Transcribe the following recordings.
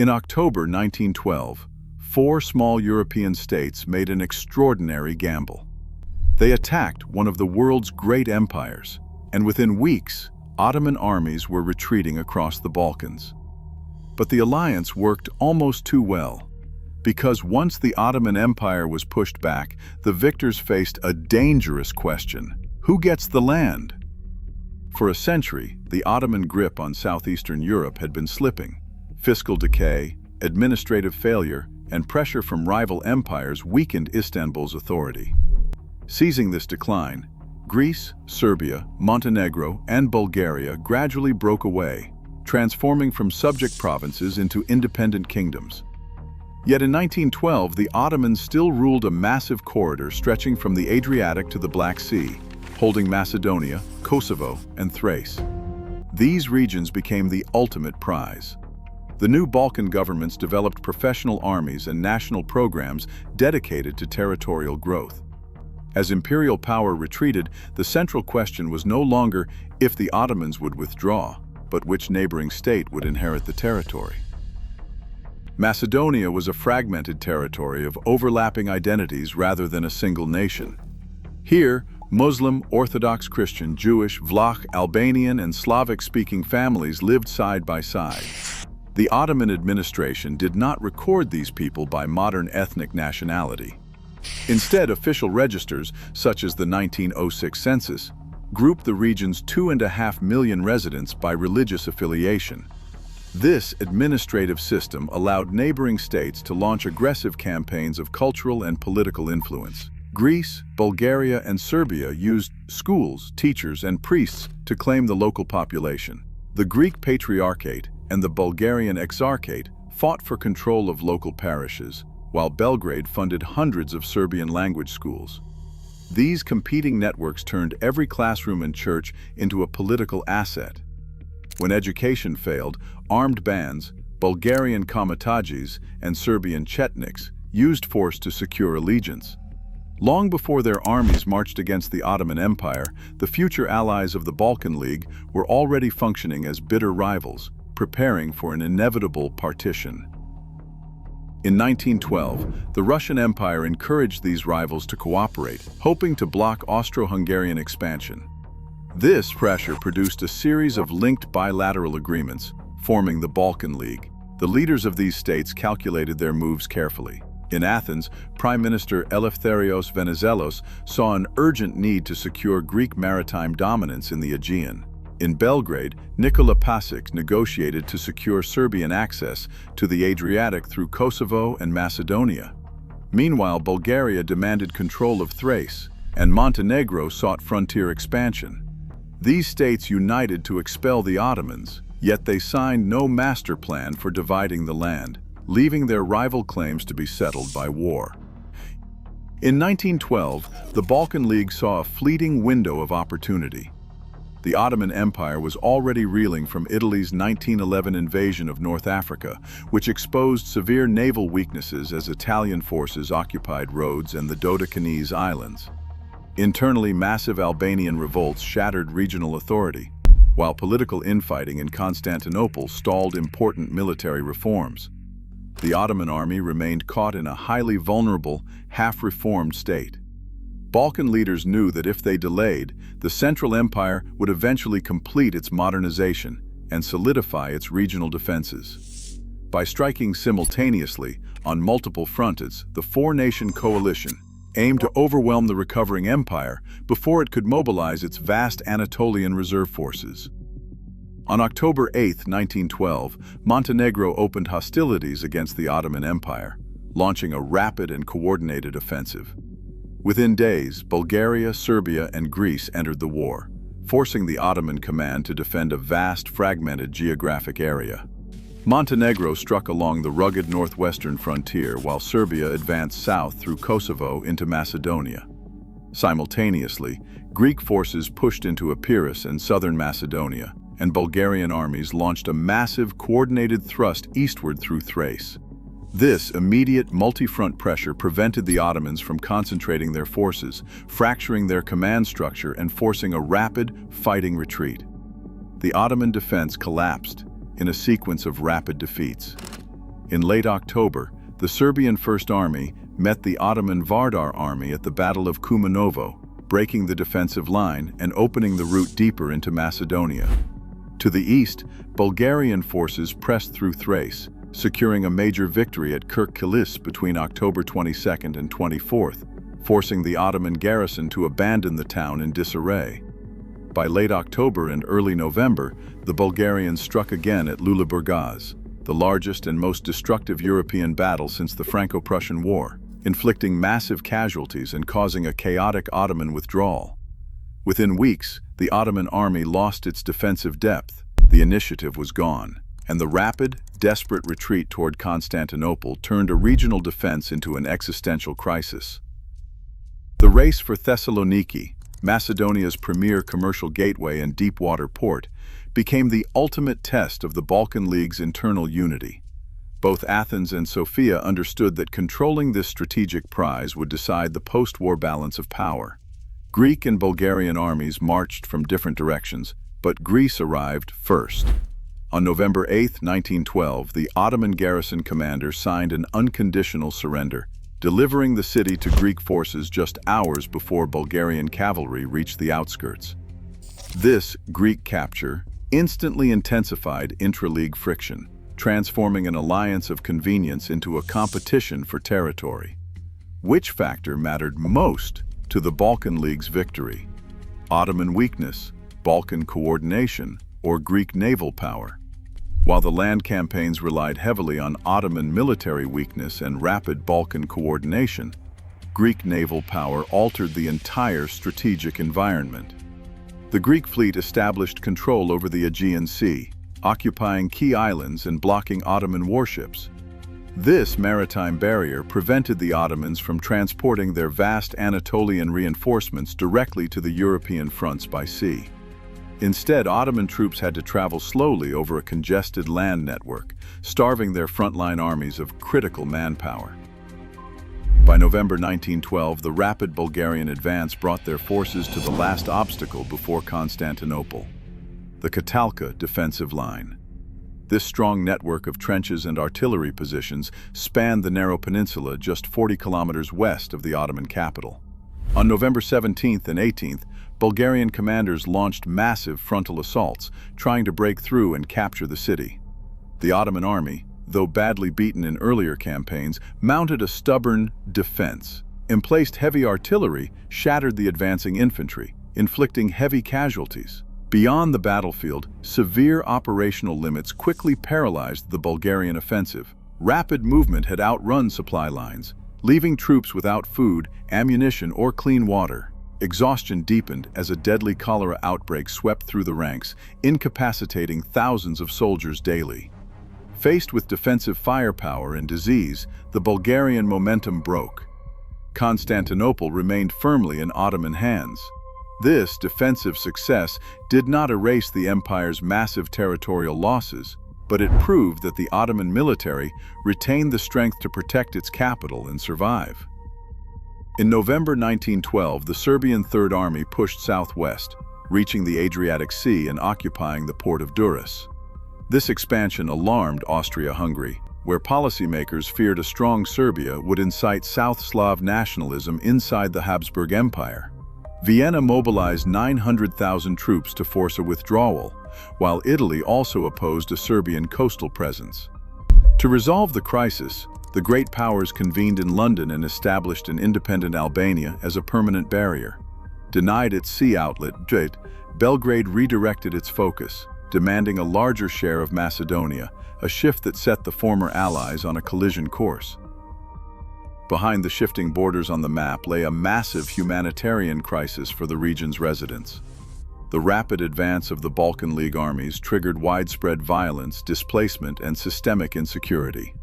In October 1912, four small European states made an extraordinary gamble. They attacked one of the world's great empires, and within weeks, Ottoman armies were retreating across the Balkans. But the alliance worked almost too well, because once the Ottoman Empire was pushed back, the victors faced a dangerous question: who gets the land? For a century, the Ottoman grip on southeastern Europe had been slipping. Fiscal decay, administrative failure, and pressure from rival empires weakened Istanbul's authority. Seizing this decline, Greece, Serbia, Montenegro, and Bulgaria gradually broke away, transforming from subject provinces into independent kingdoms. Yet in 1912, the Ottomans still ruled a massive corridor stretching from the Adriatic to the Black Sea, holding Macedonia, Kosovo, and Thrace. These regions became the ultimate prize. The new Balkan governments developed professional armies and national programs dedicated to territorial growth. As imperial power retreated, the central question was no longer if the Ottomans would withdraw, but which neighboring state would inherit the territory. Macedonia was a fragmented territory of overlapping identities rather than a single nation. Here, Muslim, Orthodox Christian, Jewish, Vlach, Albanian, and Slavic-speaking families lived side by side. The Ottoman administration did not record these people by modern ethnic nationality. Instead, official registers, such as the 1906 census, grouped the region's 2.5 million residents by religious affiliation. This administrative system allowed neighboring states to launch aggressive campaigns of cultural and political influence. Greece, Bulgaria, and Serbia used schools, teachers, and priests to claim the local population. The Greek Patriarchate and the Bulgarian Exarchate fought for control of local parishes, while Belgrade funded hundreds of Serbian-language schools. These competing networks turned every classroom and church into a political asset. When education failed, armed bands, Bulgarian Komitadjis and Serbian Chetniks, used force to secure allegiance. Long before their armies marched against the Ottoman Empire, the future allies of the Balkan League were already functioning as bitter rivals, preparing for an inevitable partition. In 1912, the Russian Empire encouraged these rivals to cooperate, hoping to block Austro-Hungarian expansion. This pressure produced a series of linked bilateral agreements, forming the Balkan League. The leaders of these states calculated their moves carefully. In Athens, Prime Minister Eleftherios Venizelos saw an urgent need to secure Greek maritime dominance in the Aegean. In Belgrade, Nikola Pasic negotiated to secure Serbian access to the Adriatic through Kosovo and Macedonia. Meanwhile, Bulgaria demanded control of Thrace, and Montenegro sought frontier expansion. These states united to expel the Ottomans, yet they signed no master plan for dividing the land, leaving their rival claims to be settled by war. In 1912, the Balkan League saw a fleeting window of opportunity. The Ottoman Empire was already reeling from Italy's 1911 invasion of North Africa, which exposed severe naval weaknesses as Italian forces occupied Rhodes and the Dodecanese Islands. Internally, massive Albanian revolts shattered regional authority, while political infighting in Constantinople stalled important military reforms. The Ottoman army remained caught in a highly vulnerable, half-reformed state. Balkan leaders knew that if they delayed, the Central Empire would eventually complete its modernization and solidify its regional defenses. By striking simultaneously on multiple fronts, the four-nation coalition aimed to overwhelm the recovering empire before it could mobilize its vast Anatolian reserve forces. On October 8, 1912, Montenegro opened hostilities against the Ottoman Empire, launching a rapid and coordinated offensive. Within days, Bulgaria, Serbia, and Greece entered the war, forcing the Ottoman command to defend a vast, fragmented geographic area. Montenegro struck along the rugged northwestern frontier while Serbia advanced south through Kosovo into Macedonia. Simultaneously, Greek forces pushed into Epirus and southern Macedonia, and Bulgarian armies launched a massive, coordinated thrust eastward through Thrace. This immediate multi-front pressure prevented the Ottomans from concentrating their forces, fracturing their command structure and forcing a rapid, fighting retreat. The Ottoman defense collapsed in a sequence of rapid defeats. In late October, the Serbian First Army met the Ottoman Vardar Army at the Battle of Kumanovo, breaking the defensive line and opening the route deeper into Macedonia. To the east, Bulgarian forces pressed through Thrace, securing a major victory at Kirk-Kilis between October 22nd and 24th, forcing the Ottoman garrison to abandon the town in disarray. By late October and early November, the Bulgarians struck again at Lulaburgaz, the largest and most destructive European battle since the Franco-Prussian War, inflicting massive casualties and causing a chaotic Ottoman withdrawal. Within weeks, the Ottoman army lost its defensive depth, the initiative was gone, and the rapid, desperate retreat toward Constantinople turned a regional defense into an existential crisis. The race for Thessaloniki, Macedonia's premier commercial gateway and deep-water port, became the ultimate test of the Balkan League's internal unity. Both Athens and Sofia understood that controlling this strategic prize would decide the post-war balance of power. Greek and Bulgarian armies marched from different directions, but Greece arrived first. On November 8, 1912, the Ottoman garrison commander signed an unconditional surrender, delivering the city to Greek forces just hours before Bulgarian cavalry reached the outskirts. This Greek capture instantly intensified intra-league friction, transforming an alliance of convenience into a competition for territory. Which factor mattered most to the Balkan League's victory? Ottoman weakness, Balkan coordination, or Greek naval power? While the land campaigns relied heavily on Ottoman military weakness and rapid Balkan coordination, Greek naval power altered the entire strategic environment. The Greek fleet established control over the Aegean Sea, occupying key islands and blocking Ottoman warships. This maritime barrier prevented the Ottomans from transporting their vast Anatolian reinforcements directly to the European fronts by sea. Instead, Ottoman troops had to travel slowly over a congested land network, starving their frontline armies of critical manpower. By November 1912, the rapid Bulgarian advance brought their forces to the last obstacle before Constantinople, the Katalka defensive line. This strong network of trenches and artillery positions spanned the narrow peninsula just 40 kilometers west of the Ottoman capital. On November 17th and 18th, Bulgarian commanders launched massive frontal assaults, trying to break through and capture the city. The Ottoman army, though badly beaten in earlier campaigns, mounted a stubborn defense. Emplaced heavy artillery shattered the advancing infantry, inflicting heavy casualties. Beyond the battlefield, severe operational limits quickly paralyzed the Bulgarian offensive. Rapid movement had outrun supply lines, leaving troops without food, ammunition, or clean water. Exhaustion deepened as a deadly cholera outbreak swept through the ranks, incapacitating thousands of soldiers daily. Faced with defensive firepower and disease, the Bulgarian momentum broke. Constantinople remained firmly in Ottoman hands. This defensive success did not erase the empire's massive territorial losses, but it proved that the Ottoman military retained the strength to protect its capital and survive. In November 1912, the Serbian Third Army pushed southwest, reaching the Adriatic Sea and occupying the port of Durrës. This expansion alarmed Austria-Hungary, where policymakers feared a strong Serbia would incite South Slav nationalism inside the Habsburg Empire. Vienna mobilized 900,000 troops to force a withdrawal, while Italy also opposed a Serbian coastal presence. To resolve the crisis, the great powers convened in London and established an independent Albania as a permanent barrier. Denied its sea outlet, Belgrade redirected its focus, demanding a larger share of Macedonia, a shift that set the former allies on a collision course. Behind the shifting borders on the map lay a massive humanitarian crisis for the region's residents. The rapid advance of the Balkan League armies triggered widespread violence, displacement, and systemic insecurity.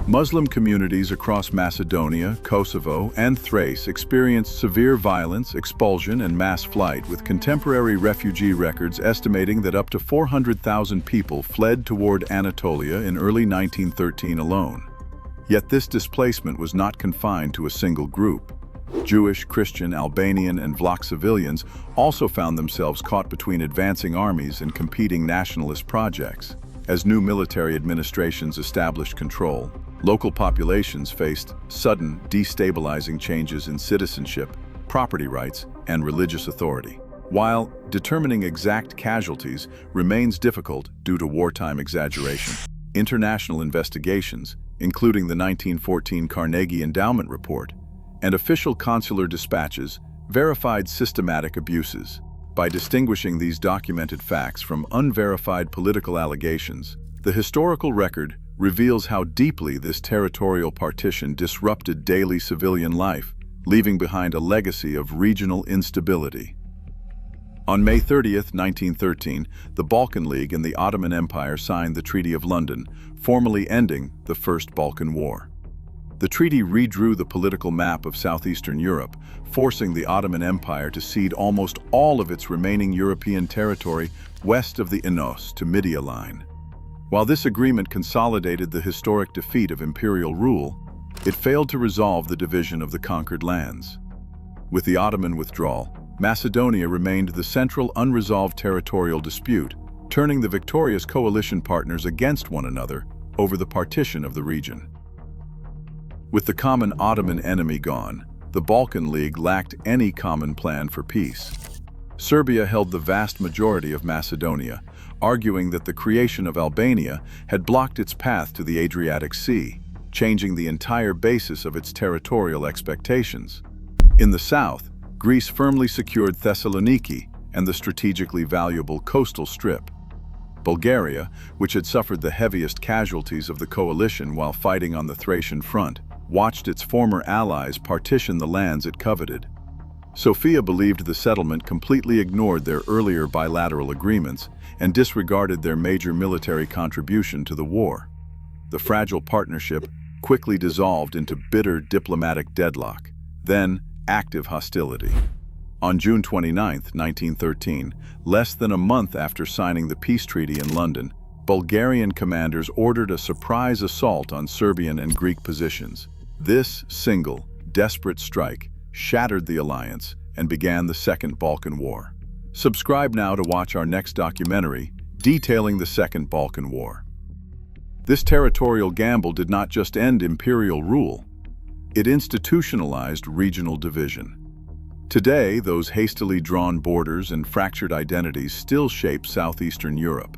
Muslim communities across Macedonia, Kosovo, and Thrace experienced severe violence, expulsion, and mass flight, with contemporary refugee records estimating that up to 400,000 people fled toward Anatolia in early 1913 alone. Yet this displacement was not confined to a single group. Jewish, Christian, Albanian, and Vlach civilians also found themselves caught between advancing armies and competing nationalist projects. As new military administrations established control, local populations faced sudden, destabilizing changes in citizenship, property rights, and religious authority. While determining exact casualties remains difficult due to wartime exaggeration, international investigations, including the 1914 Carnegie Endowment Report, and official consular dispatches, verified systematic abuses. By distinguishing these documented facts from unverified political allegations, the historical record reveals how deeply this territorial partition disrupted daily civilian life, leaving behind a legacy of regional instability. On May 30, 1913, the Balkan League and the Ottoman Empire signed the Treaty of London, formally ending the First Balkan War. The treaty redrew the political map of southeastern Europe, forcing the Ottoman Empire to cede almost all of its remaining European territory west of the Inos to Midea Line. While this agreement consolidated the historic defeat of imperial rule, it failed to resolve the division of the conquered lands. With the Ottoman withdrawal, Macedonia remained the central unresolved territorial dispute, turning the victorious coalition partners against one another over the partition of the region. With the common Ottoman enemy gone, the Balkan League lacked any common plan for peace. Serbia held the vast majority of Macedonia, arguing that the creation of Albania had blocked its path to the Adriatic Sea, changing the entire basis of its territorial expectations. In the south, Greece firmly secured Thessaloniki and the strategically valuable coastal strip. Bulgaria, which had suffered the heaviest casualties of the coalition while fighting on the Thracian front, watched its former allies partition the lands it coveted. Sofia believed the settlement completely ignored their earlier bilateral agreements and disregarded their major military contribution to the war. The fragile partnership quickly dissolved into bitter diplomatic deadlock, then active hostility. On June 29, 1913, less than a month after signing the peace treaty in London, Bulgarian commanders ordered a surprise assault on Serbian and Greek positions. This single, desperate strike shattered the alliance and began the Second Balkan War. Subscribe now to watch our next documentary detailing the Second Balkan War. This territorial gamble did not just end imperial rule, it institutionalized regional division. Today, those hastily drawn borders and fractured identities still shape southeastern Europe.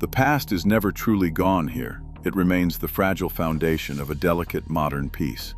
The past is never truly gone here. It remains the fragile foundation of a delicate modern peace.